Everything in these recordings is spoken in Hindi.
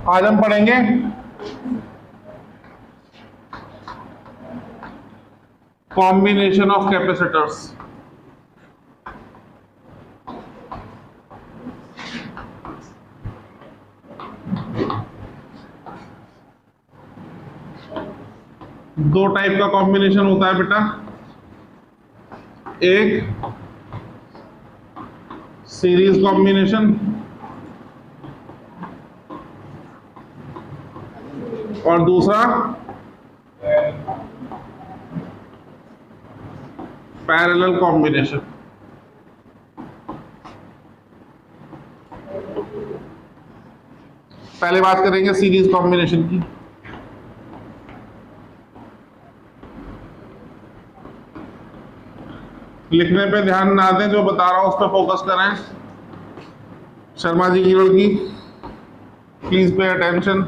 आज हम पढ़ेंगे कॉम्बिनेशन ऑफ कैपेसिटर्स। दो टाइप का कॉम्बिनेशन होता है बेटा, एक सीरीज कॉम्बिनेशन और दूसरा पैरेलल कॉम्बिनेशन। पहले बात करेंगे सीरीज कॉम्बिनेशन की। लिखने पे ध्यान ना दें, जो बता रहा हूं उस पर फोकस करें। शर्मा जी की लड़की, please pay attention.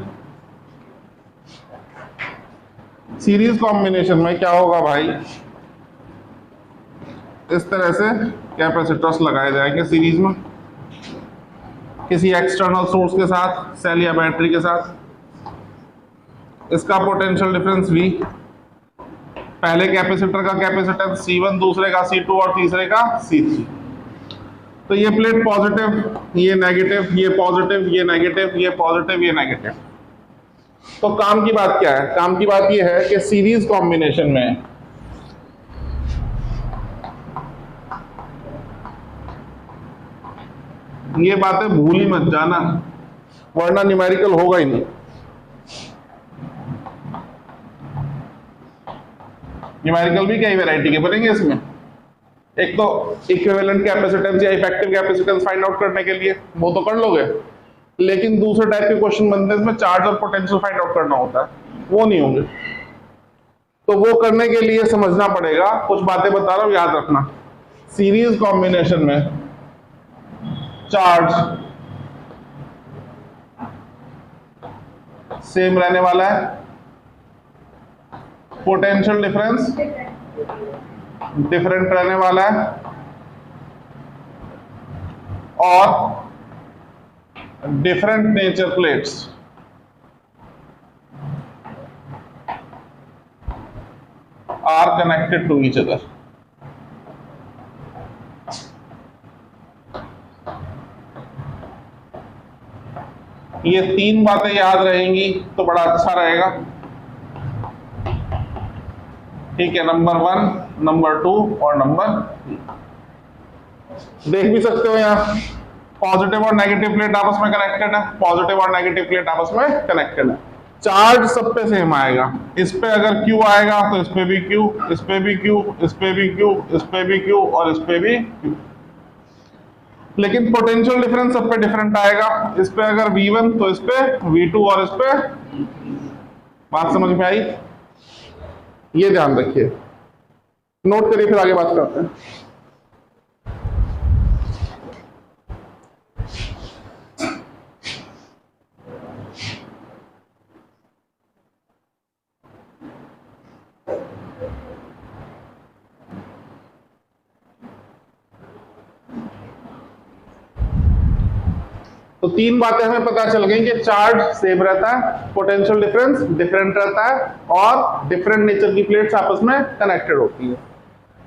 Series combination में क्या होगा भाई, इस तरह से कैपेसिटर्स लगाए जाएंगे सीरीज में किसी एक्सटर्नल सोर्स के साथ, सेल या बैटरी के साथ। इसका पोटेंशियल डिफरेंस V, पहले कैपेसिटर का कैपेसिटेंस C1, दूसरे का C2 और तीसरे का C3। तो ये प्लेट पॉजिटिव, ये नेगेटिव, ये पॉजिटिव, ये नेगेटिव, ये पॉजिटिव, ये नेगेटिव। तो काम की बात क्या है? काम की बात ये है कि सीरीज कॉम्बिनेशन में ये बातें भूल ही मत जाना, वरना न्यूमेरिकल होगा ही नहीं। न्यूमेरिकल भी कई वैरायटी के बनेंगे इसमें। एक तो इक्विवेलेंट कैपेसिटेंस या इफेक्टिव कैपेसिटेंस फाइंड आउट करने के लिए, वो तो कर लोगे, लेकिन दूसरे टाइप के क्वेश्चन बनते हैं इसमें चार्ज और पोटेंशियल फाइंड आउट करना होता है, वो नहीं होंगे। तो वो करने के लिए समझना पड़ेगा, कुछ बातें बता रहा हूं, याद रखना। सीरीज कॉम्बिनेशन में चार्ज सेम रहने वाला है, पोटेंशियल डिफरेंस डिफरेंट रहने वाला है, और different nature plates are connected to each other. ये तीन बातें याद रहेंगी तो बड़ा अच्छा रहेगा। ठीक है, नंबर 1, नंबर 2 और नंबर 3 देख भी सकते हो। यहाँ पॉजिटिव और नेगेटिव प्लेट आपस में कनेक्टेड है, पॉजिटिव और नेगेटिव प्लेट आपस में कनेक्टेड है। चार्ज सब पे सेम आएगा, इस पे अगर Q आएगा तो इस पे भी Q, इस पे भी Q, इस पे भी Q, इस पे भी Q और इस पे भी Q। लेकिन पोटेंशियल डिफरेंस सब पे डिफरेंट आएगा, इस पे अगर V1 तो इस पे V2 और इस पे। बात समझ में आई? ये ध्यान रखिए, नोट करिए, फिर आगे बात करते हैं। तो तीन बातें हमें पता चल गई कि चार्ज सेम रहता है, पोटेंशियल डिफरेंस डिफरेंट रहता है, और डिफरेंट नेचर की प्लेट्स आपस में कनेक्टेड होती है।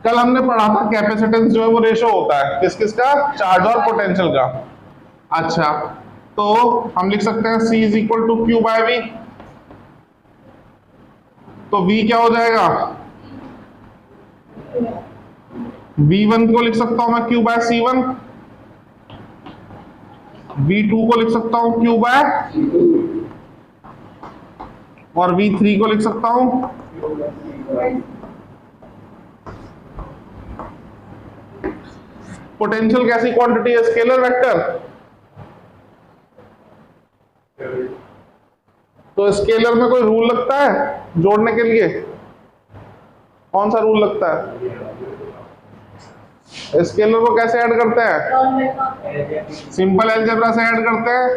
कल हमने पढ़ा था कैपेसिटेंस जो है वो रेशो होता है किस किस का, चार्ज और पोटेंशियल का। अच्छा, तो हम लिख सकते हैं C = Q by V। तो V क्या हो जाएगा, V1 को लिख सकता हूं मैं Q by C1, V2 को लिख सकता हूं Q by, और V3 को लिख सकता हूं पोटेंशियल कैसी क्वांटिटी है, स्केलर वेक्टर। तो स्केलर में कोई रूल लगता है जोड़ने के लिए? कौन सा रूल लगता है? स्केलर को कैसे ऐड करते हैं? सिंपल अलजेब्रा से ऐड करते हैं।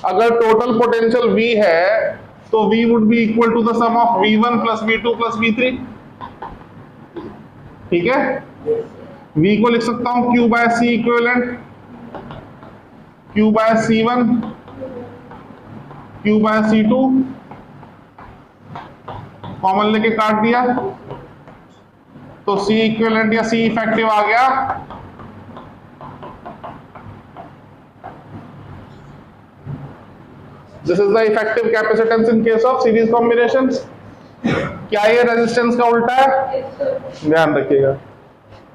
अगर टोटल पोटेंशियल V है तो V would be equal to the sum of V1 plus V2 plus V3। ठीक है, V को लिख सकता हूं Q by C equivalent, Q by C1 Q by C2 common लेके काट दिया तो C इक्विवेलेंट या C इफेक्टिव आ गया this is the effective capacitance in case of series combination. क्या ये रेजिस्टेंस का उल्टा है? ध्यान रखिएगा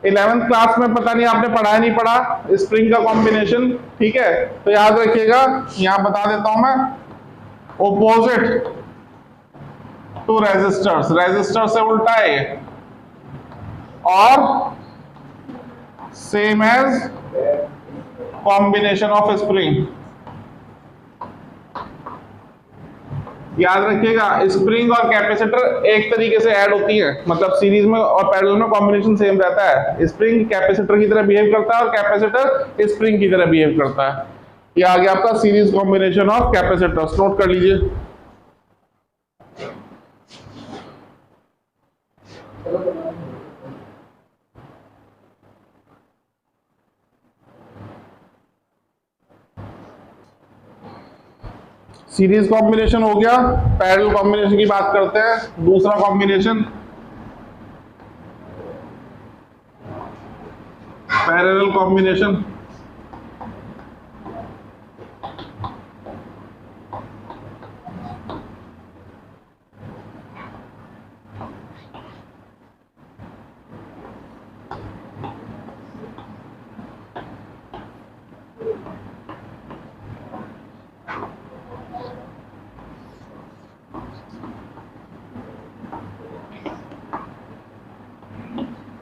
11th क्लास में पता नहीं आपने पढ़ा है नहीं पढ़ा स्प्रिंग का कॉम्बिनेशन, ठीक है? तो याद रखिएगा, यहां बता देता हूं मैं, ओपोजिट टू रेजिस्टर्स, रेजिस्टर से उल्टा है और same as combination of spring. याद रखिएगा स्प्रिंग और कैपेसिटर एक तरीके से ऐड होती है, मतलब सीरीज में और पैरेलल में कॉम्बिनेशन सेम रहता है। स्प्रिंग कैपेसिटर की तरह बिहेव करता है और कैपेसिटर स्प्रिंग की तरह बिहेव करता है। ये आ गया आपका series combination of capacitors, note कर लीजिए। सीरीज कॉम्बिनेशन हो गया, पैरेलल कॉम्बिनेशन की बात करते हैं। दूसरा कॉम्बिनेशन पैरेलल कॉम्बिनेशन।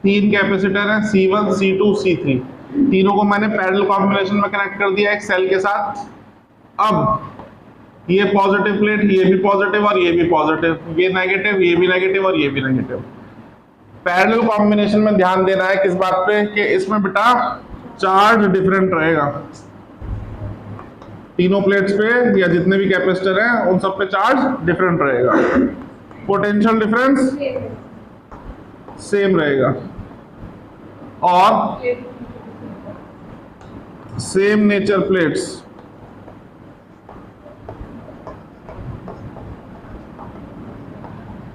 तीन कैपेसिटर है C1, C2, C3, तीनों को मैंने पैरेलल कॉम्बिनेशन में कनेक्ट कर दिया एक सेल के साथ। अब ये पॉजिटिव प्लेट, ये भी पॉजिटिव और ये भी पॉजिटिव, ये नेगेटिव, ये भी नेगेटिव और ये भी नेगेटिव। पैरेलल कॉम्बिनेशन में ध्यान देना है किस बात पे कि इसमें बेटा चार्ज डिफरेंट रहेगा। तीनों प्लेट्स पे या जितने भी कैपेसिटर हैं उन सब पे चार्ज डिफरेंट रहेगा, पोटेंशियल डिफरेंस सेम रहेगा और same nature plates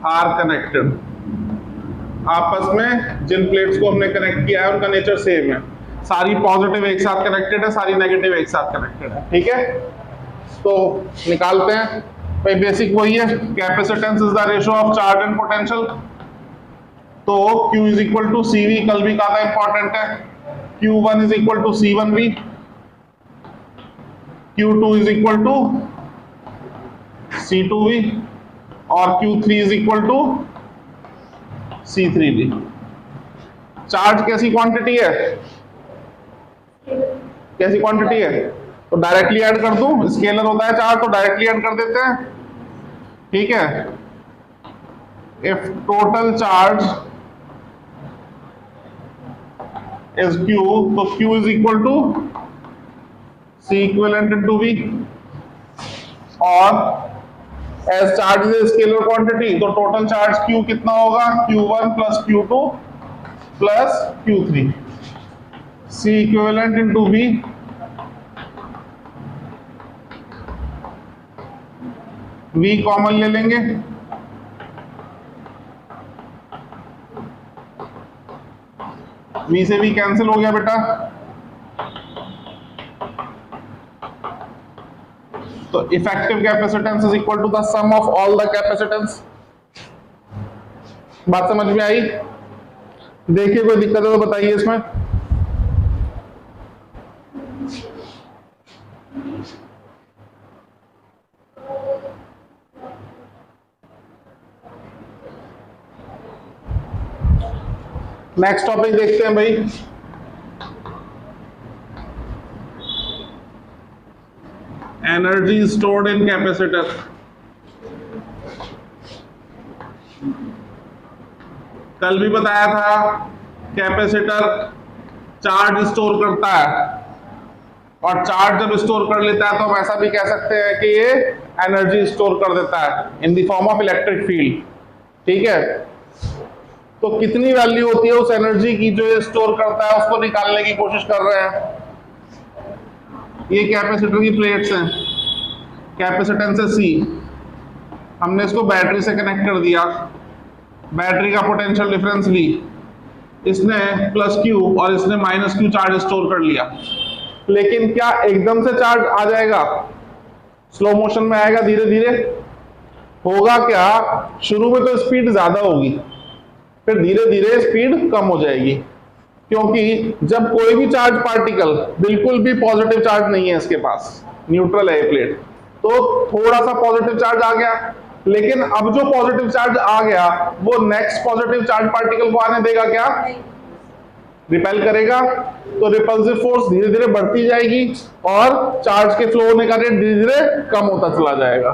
are connected. आपस में जिन प्लेट्स को हमने कनेक्ट किया है उनका नेचर सेम है, सारी पॉजिटिव एक साथ कनेक्टेड है, सारी नेगेटिव एक साथ कनेक्टेड है, ठीक है? तो निकालते हैं भाई, बेसिक वही है, capacitance is the ratio of charge and potential. तो Q is equal to CV, कल भी कहा था इंपॉर्टेंट है, Q1 is equal to C1V, Q2 is equal to C2V और Q3 is equal to C3V। Charge कैसी क्वांटिटी है? कैसी क्वांटिटी है? तो डायरेक्टली ऐड कर दूं, स्केलर होता है चार्ज तो डायरेक्टली ऐड कर देते हैं, ठीक है? If total charge is Q, तो Q is equal to C equivalent into V, और as charge is a scalar quantity तो total charge Q कितना होगा? Q1 plus Q2 plus Q3, C equivalent into V, V common ले लेंगे, V से V कैंसिल हो गया बेटा, तो effective capacitance is equal to the sum of all the capacitance. बात समझ में आई? देखिए कोई दिक्कत है तो बताइए इसमें। नेक्स्ट टॉपिक देखते हैं भाई, एनर्जी स्टोर्ड इन कैपेसिटर। कल भी बताया था कैपेसिटर चार्ज स्टोर करता है और चार्ज जब स्टोर कर लेता है तो हम ऐसा भी कह सकते हैं कि ये एनर्जी स्टोर कर देता है in the form of electric field, ठीक है? तो कितनी वैल्यू होती है उस एनर्जी की जो ये स्टोर करता है, उसको निकालने की कोशिश कर रहे हैं। ये कैपेसिटर की प्लेट्स हैं, कैपेसिटेंस है C, हमने इसको बैटरी से कनेक्ट कर दिया, बैटरी का पोटेंशियल डिफरेंस V, इसने प्लस Q और इसने माइनस Q चार्ज स्टोर कर लिया। लेकिन क्या एकदम से चार्ज आ जाएगा? स्लो मोशन में आएगा, धीरे धीरे होगा। क्या शुरू में तो स्पीड ज्यादा होगी, फिर धीरे धीरे स्पीड कम हो जाएगी, क्योंकि जब कोई भी चार्ज पार्टिकल बिल्कुल भी पॉजिटिव चार्ज नहीं है, इसके पास न्यूट्रल है प्लेट, तो थोड़ा सा पॉजिटिव चार्ज आ गया, लेकिन अब जो पॉजिटिव चार्ज आ गया वो नेक्स्ट पॉजिटिव चार्ज पार्टिकल को आने देगा क्या? रिपेल करेगा। तो रिपल्सिव फोर्स धीरे धीरे बढ़ती जाएगी और चार्ज के फ्लो होने का रेट धीरे धीरे कम होता चला जाएगा।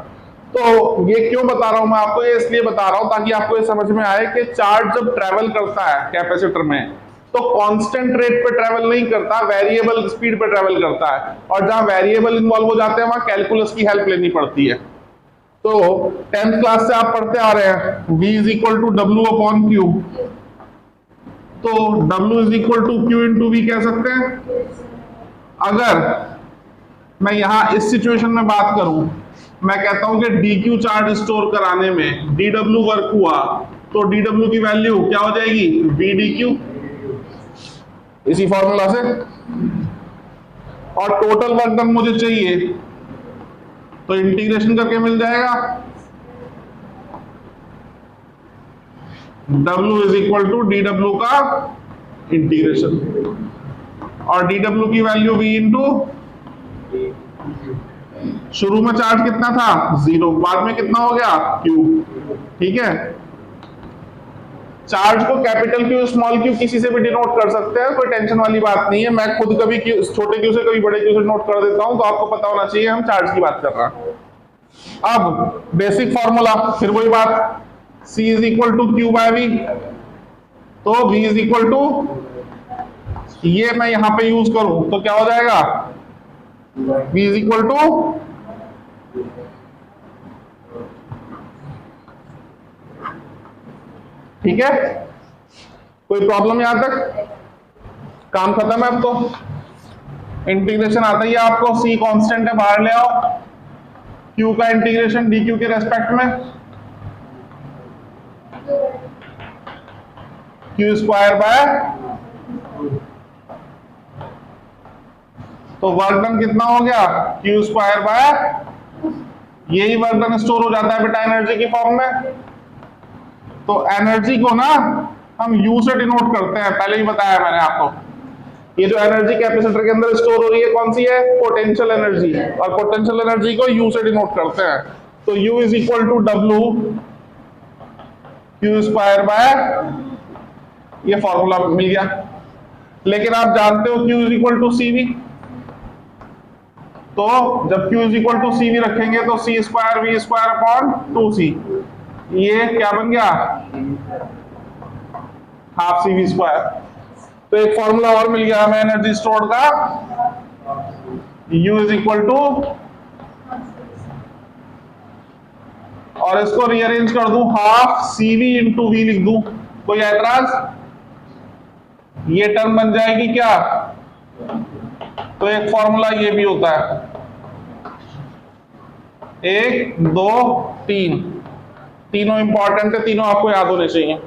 तो ये क्यों बता रहा हूं मैं आपको? ये इसलिए बता रहा हूं ताकि आपको ये समझ में आए कि चार्ज जब ट्रेवल करता है कैपेसिटर में तो कांस्टेंट रेट पे ट्रेवल नहीं करता, वेरिएबल स्पीड पे ट्रेवल करता है, और जहां वेरिएबल इन्वॉल्व हो जाते हैं वहां कैलकुलस की हेल्प लेनी पड़ती है। तो 10th क्लास से आप पढ़ते आ रहे हैं V is equal to W upon Q, तो W is equal to Q into V कह सकते हैं। अगर मैं यहां इस सिचुएशन में बात करूं, मैं कहता हूं कि dq चार्ज स्टोर कराने में dw वर्क हुआ, तो dw की वैल्यू क्या हो जाएगी? v dq, इसी फॉर्मूला से। और टोटल वर्क डन मुझे चाहिए, तो इंटीग्रेशन करके मिल जाएगा w is equal to dw का इंटीग्रेशन, और dw की वैल्यू v इंटू, शुरू में चार्ज कितना था? 0, बाद में कितना हो गया? Q। ठीक है, चार्ज को कैपिटल Q स्मॉल q किसी से भी डिनोट कर सकते हैं, कोई टेंशन वाली बात नहीं है। मैं खुद कभी छोटे q से कभी बड़े q से नोट कर देता हूं, तो आपको पता होना चाहिए हम चार्ज की बात कर रहे हैं। अब बेसिक फॉर्मूला फिर वही बात, C is equal to Q by V, तो V इज इक्वल टू, ये मैं यहां पे यूज करूं तो क्या हो जाएगा? V इज इक्वल टू, ठीक है, कोई प्रॉब्लम यहां तक? काम खत्म है। अब तो इंटीग्रेशन आता ही है आपको, C कांस्टेंट है, बाहर ले आओ, Q का इंटीग्रेशन dq के रेस्पेक्ट में Q स्क्वायर बाय, तो वर्क डन कितना हो गया? Q स्क्वायर बाय, यही वर्क डन स्टोर हो जाता है बेटा एनर्जी की फॉर्म में। तो एनर्जी को ना हम U से डिनोट करते हैं, पहले ही बताया मैंने आपको। ये जो एनर्जी कैपेसिटर के अंदर स्टोर हो रही है कौन सी है? पोटेंशियल एनर्जी, और पोटेंशियल एनर्जी को U से डिनोट करते हैं। तो U is equal to W Q square by, ये फॉर्मूला मिल गया। लेकिन आप जानते हो Q is equal to CV, तो जब Q is equal to CV रखेंगे तो C square V square upon 2C, ये क्या बन गया? Half CV square. तो एक फॉर्मूला और मिल गया हमें एनर्जी स्टोर्ड का, U इज इक्वल टू, और इसको रीअरेंज कर दूं, हाफ CV इंटू V लिख दूं, कोई ऐतराज? ये टर्म बन जाएगी क्या? तो एक फॉर्मूला ये भी होता है, 1 2 3, तीनों इंपॉर्टेंट है, तीनों आपको याद होने चाहिए।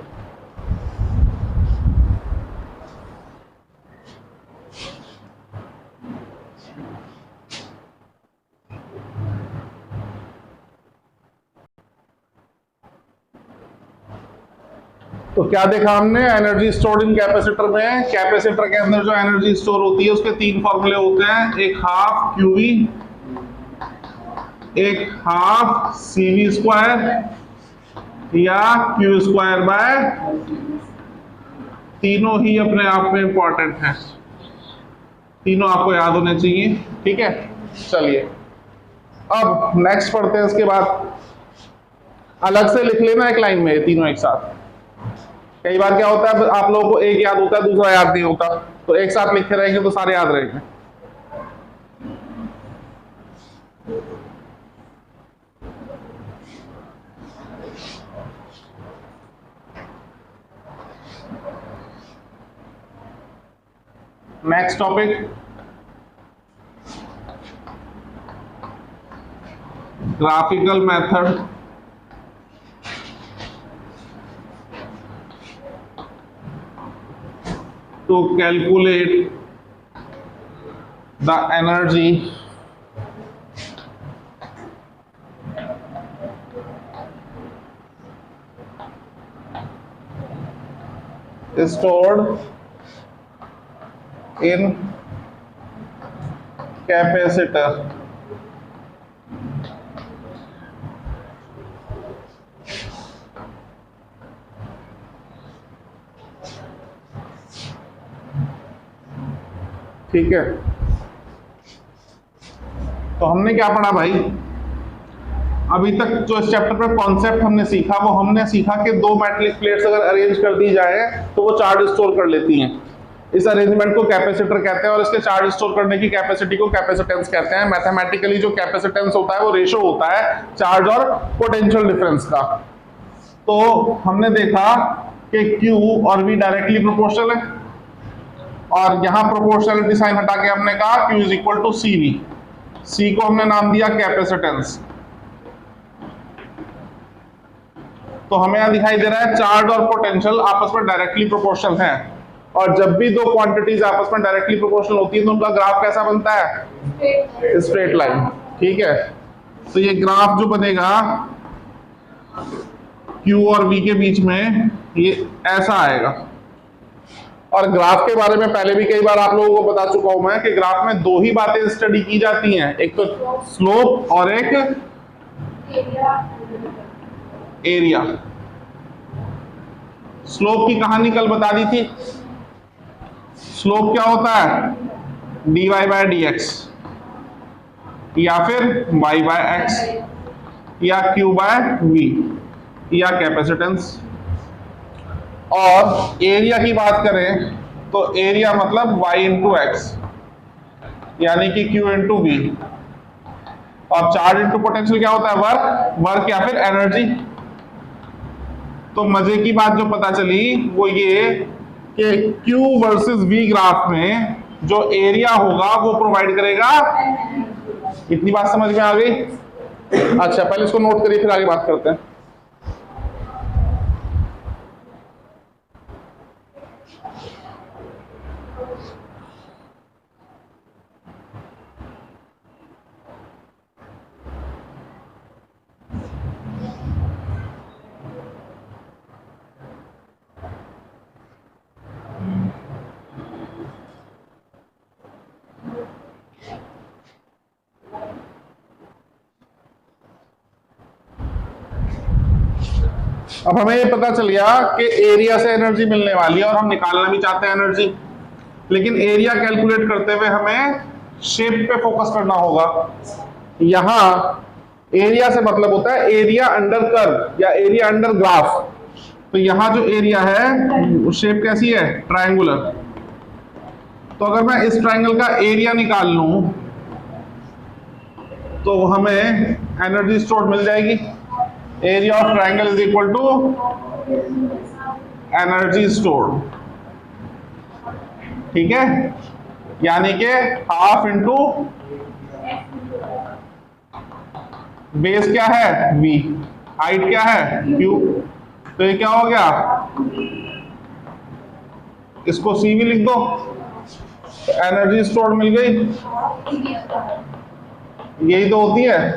तो क्या देखा हमने? एनर्जी स्टोर्ड इन कैपेसिटर में, कैपेसिटर के अंदर जो एनर्जी स्टोर होती है उसके 3 फॉर्मूले होते हैं, एक हाफ QV, एक हाफ CV स्क्वायर या Q स्क्वायर बाय, तीनों ही अपने आप में इंपॉर्टेंट हैं, तीनों आपको याद होने चाहिए। ठीक है, चलिए अब नेक्स्ट पढ़ते हैं। इसके बाद अलग से लिख लेना एक लाइन में, तीनों एक साथ। कई बार क्या होता है, आप लोगों को एक याद होता है, दूसरा याद नहीं होता, तो एक साथ लिखते रहेंगे तो सारे याद रहेंगे। Next topic, graphical method to calculate the energy stored in capacitor. ठीक है, तो हमने क्या पढ़ा भाई? अभी तक जो इस चैप्टर पर कॉन्सेप्ट हमने सीखा वो हमने सीखा कि दो मेटलिक प्लेट्स अगर अरेंज कर दी जाए तो वो चार्ज स्टोर कर लेती हैं। इस अरेंजमेंट को कैपेसिटर कहते हैं और इसके चार्ज स्टोर करने की कैपेसिटी को कैपेसिटेंस कहते हैं। मैथमेटिकली जो कैपेसिटेंस होता है वो रेशो होता है चार्ज और पोटेंशियल डिफरेंस का। तो हमने देखा कि Q और V डायरेक्टली प्रोपोर्शनल है और यहाँ प्रोपोर्शनलिटी साइन हटा के हमने कहा Q is equal to CV। C को हमने नाम दिया कैपेसिटेंस। तो हमें यहाँ दिखाई दे रहा है चार्ज और पोटेंशियल आपस में डायरेक्टली प्रोपोर्शनल है और जब भी दो क्वांटिटीज आपस में डायरेक्टली प्रोपोर्शनल होती है तो उनका ग्राफ कैसा बनता है? Straight line. ठीक है, तो ये ग्राफ जो बनेगा Q और V के बीच में ये ऐसा आएगा। और ग्राफ के बारे में पहले भी कई बार आप लोगों को बता चुका हूं मैं कि ग्राफ में दो ही बातें स्टडी की जाती हैं, एक तो स्लोप और एक एरिया। स्लोप की कहानी कल बता दी थी। स्लोप क्या होता है? dy बाय dx या फिर y बाय x या q बाय v या कैपेसिटेंस। और एरिया की बात करें तो एरिया मतलब y इंटू एक्स यानी कि q इंटू v। और चार्ज इंटू पोटेंशियल क्या होता है? वर्क। वर्क या फिर एनर्जी। तो मजे की बात जो पता चली वो ये कि Q वर्सेस V ग्राफ में जो एरिया होगा वो प्रोवाइड करेगा। इतनी बात समझ में आ गई? अच्छा, पहले इसको नोट करिए फिर आगे बात करते हैं। अब हमें ये पता चल गया कि एरिया से एनर्जी मिलने वाली है और हम निकालना भी चाहते हैं एनर्जी, लेकिन एरिया कैलकुलेट करते हुए हमें शेप पे फोकस करना होगा। यहां एरिया से मतलब होता है एरिया अंडर कर्व या एरिया अंडर ग्राफ। तो यहां जो एरिया है शेप कैसी है? ट्रायंगुलर। तो अगर मैं इस ट्रायंगल का एरिया निकाल लूं तो हमें एनर्जी स्टोर्ड मिल जाएगी। Area of triangle is equal to energy stored. ठीक है, यानी कि हाफ इंटू बेस क्या है? V, हाइट क्या है? Q। तो ये क्या हो गया? इसको CV लिख दो, एनर्जी स्टोर्ड मिल गई। यही तो होती है।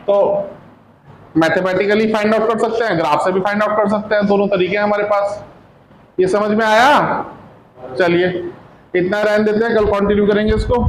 तो मैथमेटिकली फाइंड आउट कर सकते हैं, ग्राफ से भी फाइंड आउट कर सकते हैं, दोनों तरीके हैं हमारे पास। ये समझ में आया? चलिए इतना रहने देते हैं, कल कंटिन्यू करेंगे इसको।